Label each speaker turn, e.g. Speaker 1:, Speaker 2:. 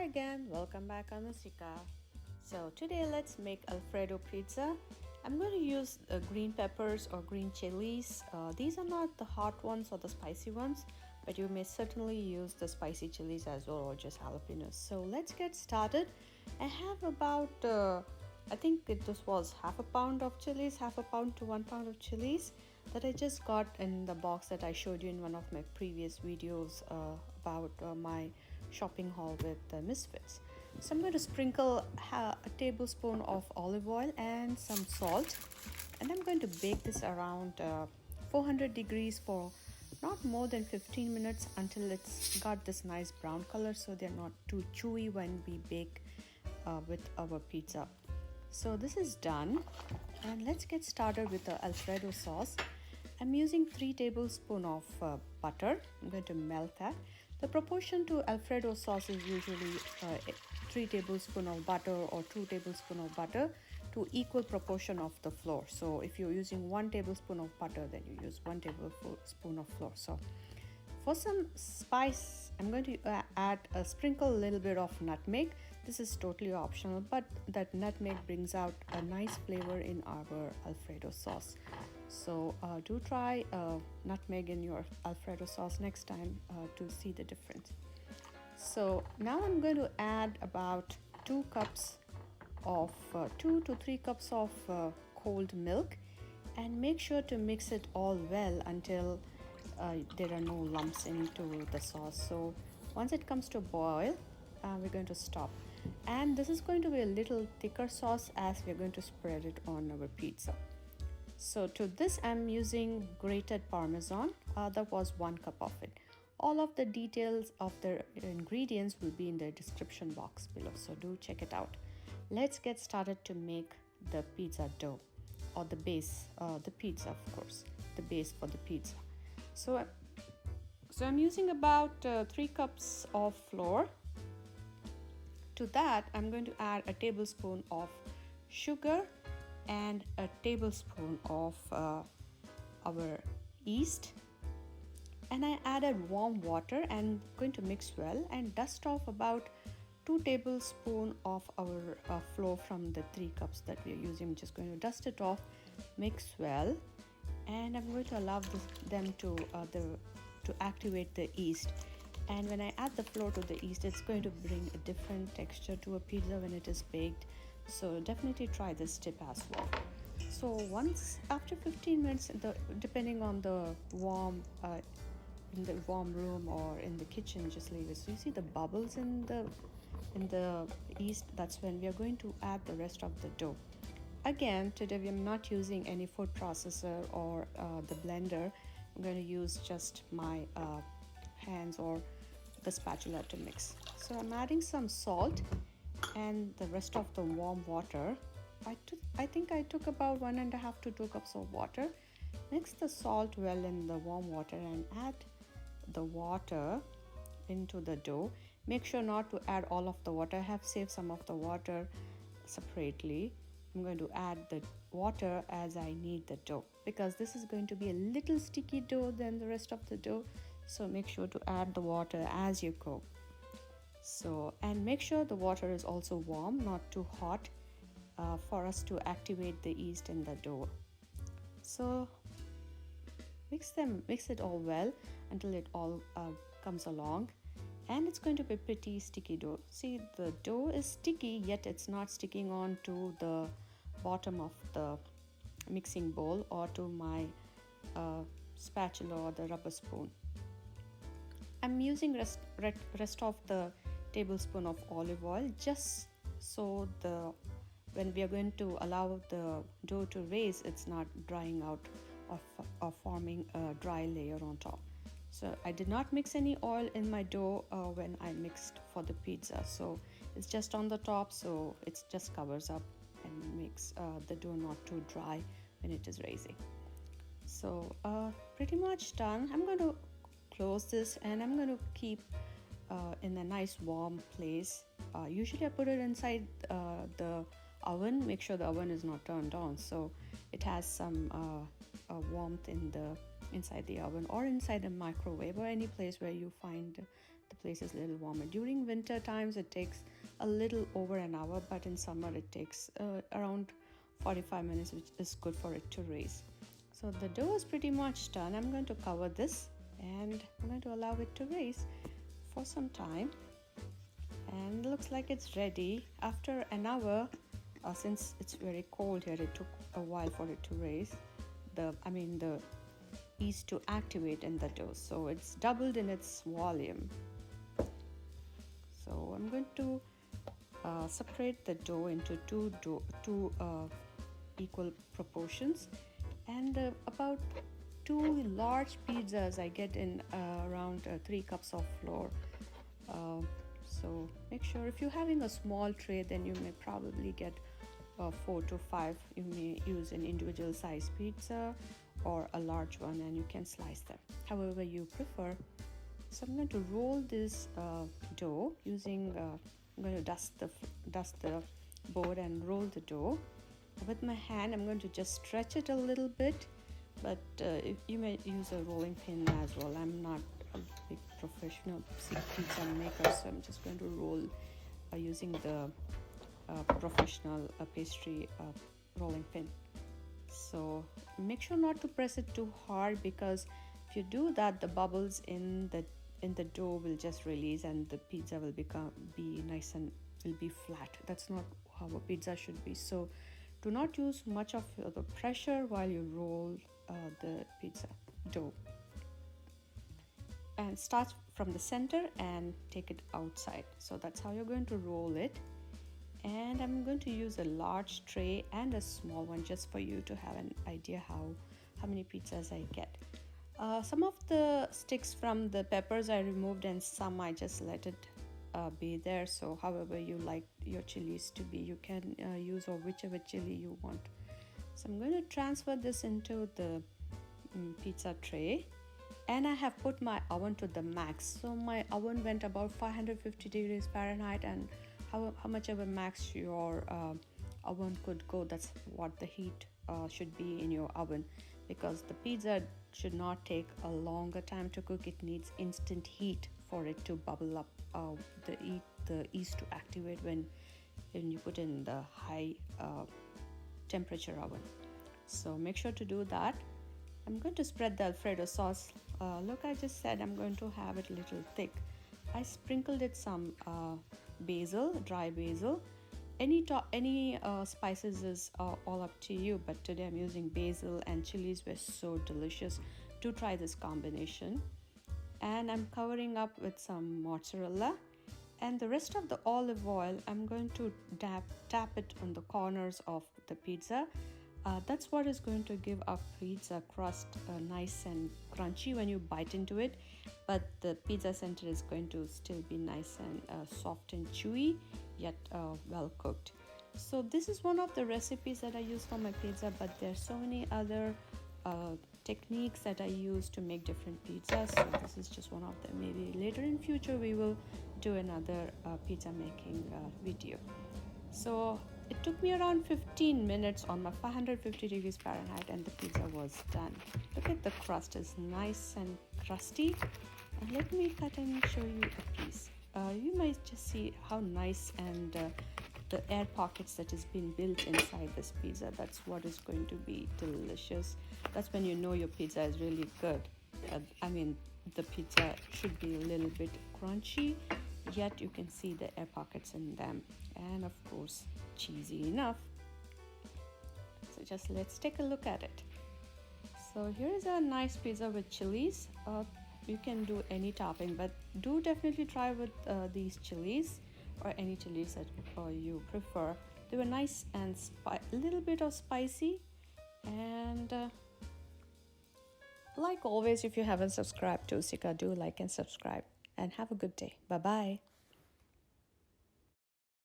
Speaker 1: Hi again, welcome back Anusika. So today let's make Alfredo pizza. I'm going to use green peppers or green chilies. These are not the hot ones or the spicy ones, but you may certainly use the spicy chilies as well, or just jalapenos. So let's get started. I have about I think this was half a pound of chilies, half a pound to 1 pound of chilies that I just got in the box that I showed you in one of my previous videos about my shopping haul with Misfits. So I'm going to sprinkle a tablespoon of olive oil and some salt, and I'm going to bake this around 400 degrees for not more than 15 minutes until it's got this nice brown color, so they're not too chewy when we bake with our pizza. So this is done, and let's get started with the Alfredo sauce. I'm using 3 tablespoons of butter. I'm going to melt that. The proportion to Alfredo sauce is usually 3 tablespoons of butter or 2 tablespoons of butter to equal proportion of the flour. So if you're using 1 tablespoon of butter, then you use 1 tablespoon of flour. So for some spice, I'm going to sprinkle a little bit of nutmeg. This is totally optional, but that nutmeg brings out a nice flavor in our Alfredo sauce. So do try nutmeg in your Alfredo sauce next time to see the difference. So now I'm going to add about 2 cups of 2 to 3 cups of cold milk, and make sure to mix it all well until there are no lumps into the sauce. So once it comes to boil, we're going to stop. And this is going to be a little thicker sauce as we're going to spread it on our pizza. So to this I'm using grated Parmesan. That was 1 cup of it. All of the details of the ingredients will be in the description box below, so do check it out. Let's get started to make the pizza dough, or the base, the pizza, of course, the base for the pizza. So I'm using about 3 cups of flour. To that I'm going to add a tablespoon of sugar and a tablespoon of our yeast, and I added warm water and going to mix well and dust off about 2 tablespoons of our flour from the 3 cups that we are using. I'm just going to dust it off, mix well, and I'm going to allow them to activate the yeast. And when I add the flour to the yeast, it's going to bring a different texture to a pizza when it is baked. So definitely try this tip as well. So once after 15 minutes, depending on the warm in the warm room or in the kitchen, just leave it. So you see the bubbles in the yeast. That's when we are going to add the rest of the dough. Again, today we are not using any food processor or the blender. I'm going to use just my hands or the spatula to mix. So I'm adding some salt and the rest of the warm water. I think I took about 1.5 to 2 cups of water. Mix the salt well in the warm water and add the water into the dough. Make sure not to add all of the water. I have saved some of the water separately. I'm going to add the water as I need the dough, because this is going to be a little sticky dough than the rest of the dough. So make sure to add the water as you go. So, and make sure the water is also warm, not too hot, for us to activate the yeast in the dough. So mix it all well until it all comes along, and it's going to be pretty sticky dough. See, the dough is sticky, yet it's not sticking on to the bottom of the mixing bowl or to my spatula or the rubber spoon. I'm using rest of the tablespoon of olive oil, just so when we are going to allow the dough to raise, it's not drying out or forming a dry layer on top. So I did not mix any oil in my dough when I mixed for the pizza. So it's just on the top, so it just covers up and makes the dough not too dry when it is raising. So pretty much done. I'm going to close this and I'm going to keep in a nice warm place. Usually I put it inside the oven. Make sure the oven is not turned on, so it has some warmth inside the oven, or inside a microwave, or any place where you find the place is a little warmer. During winter times it takes a little over an hour, but in summer it takes around 45 minutes, which is good for it to raise. So the dough is pretty much done. I'm going to cover this and I'm going to allow it to raise for some time, and looks like it's ready. After an hour, since it's very cold here, it took a while for it to raise. The yeast to activate in the dough, so it's doubled in its volume. So I'm going to separate the dough into two equal proportions, and about 2 large pizzas I get in around 3 cups of flour. So make sure, if you're having a small tray, then you may probably get 4 to 5. You may use an individual size pizza or a large one, and you can slice them however you prefer. So I'm going to roll this dough using I'm going to dust the board and roll the dough with my hand. I'm going to just stretch it a little bit, but you may use a rolling pin as well. I'm not a big professional pizza maker, so I'm just going to roll using the professional pastry rolling pin. So make sure not to press it too hard, because if you do that, the bubbles in the dough will just release and the pizza will be nice and will be flat. That's not how a pizza should be. So do not use much of the pressure while you roll the pizza dough, and start from the center and take it outside. So that's how you're going to roll it. And I'm going to use a large tray and a small one, just for you to have an idea how many pizzas I get. Some of the sticks from the peppers I removed, and some I just let it be there. So however you like your chilies to be, you can use or whichever chili you want. So I'm going to transfer this into the pizza tray, and I have put my oven to the max. So my oven went about 550 degrees Fahrenheit, and how much of a max your oven could go, that's what the heat should be in your oven, because the pizza should not take a longer time to cook. It needs instant heat for it to bubble up, the yeast to activate when you put in the high temperature oven. So make sure to do that. I'm going to spread the Alfredo sauce. Look, I just said I'm going to have it a little thick. I sprinkled it some basil, dry basil. Any spices is all up to you, but today I'm using basil, and chilies were so delicious. Do try this combination. And I'm covering up with some mozzarella, and the rest of the olive oil I'm going to tap it on the corners of the pizza. That's what is going to give our pizza crust nice and crunchy when you bite into it, but the pizza center is going to still be nice and soft and chewy, yet well cooked. So this is one of the recipes that I use for my pizza, but there are so many other techniques that I use to make different pizzas. So this is just one of them. Maybe later in future we will do another pizza making video. So it took me around 15 minutes on my 550 degrees Fahrenheit, and the pizza was done. Look at the crust, is nice and crusty. And let me cut and show you a piece. You might just see how nice and the air pockets that has been built inside this pizza. That's what is going to be delicious. That's when you know your pizza is really good. The pizza should be a little bit crunchy, yet you can see the air pockets in them, and of course cheesy enough. So just let's take a look at it. So here is a nice pizza with chilies. You can do any topping, but do definitely try with these chilies, or any chilies that you prefer. They were nice and a little bit of spicy. And like always, if you haven't subscribed to Sika, do like and subscribe, and have a good day. Bye bye.